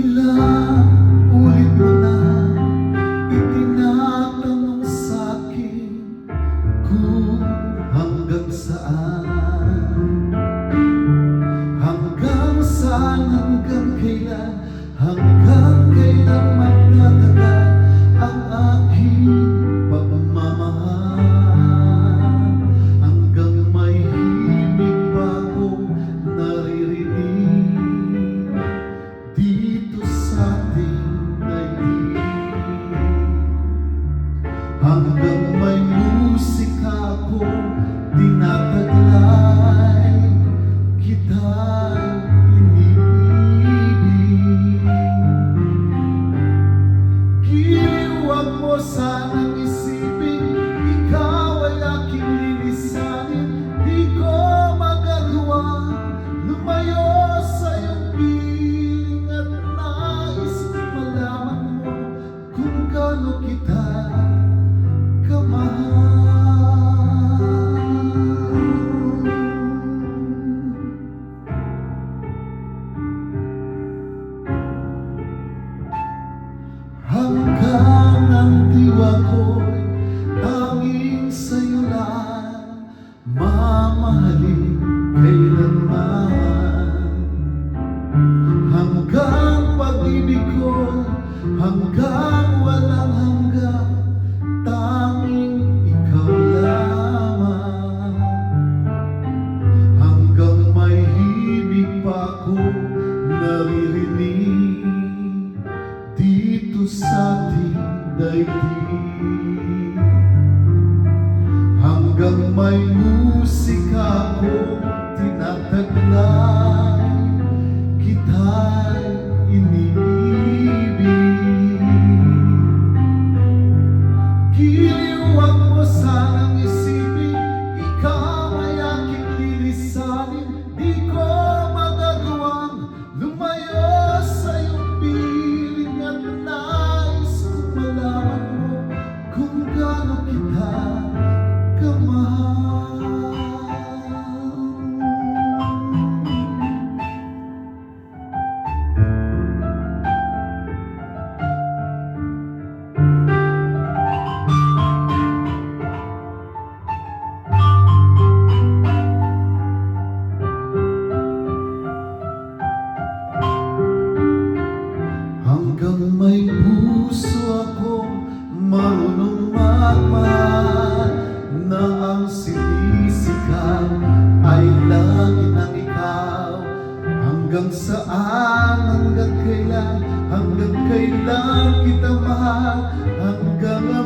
Ilang ulit mo na itinatanong sa'kin kung hanggang saan, hanggang kailan, hanggang kailan magtatagal ang aking pagmamahal, hanggang may himig pa akong naririnig dito sa ating daigdig, hanggang may musika akong tinataglay, kita'y inibig. Huwag mo sanang isipin, ikaw ay aking lilisanin. Di ko magagawa lumayo sa iyong piling, at nais malaman mo kung gaano kita kamahal. Hanggang ang diwa ko'y tanging sa'yo lang mamahalin kailanman. Hanggang pag-ibig ko, hanggang walang hanggang, tanging ikaw lamang. Hanggang may himig pa akong naririnig dito sa ating daigdig, hanggang may musika akong tinataglay, kita'y inibig. Huwag mo sanang isipin, ikaw ay aking lilisanin. Di ko magagawang lumayo sa iyong piling, at nais kong malaman mo kung gaano kita kamahal. Hanggang may puso akong marunong magmahal, na ang sinisigaw ay lagi ng ikaw. Hanggang saan, hanggang kailan kita mahal, hanggang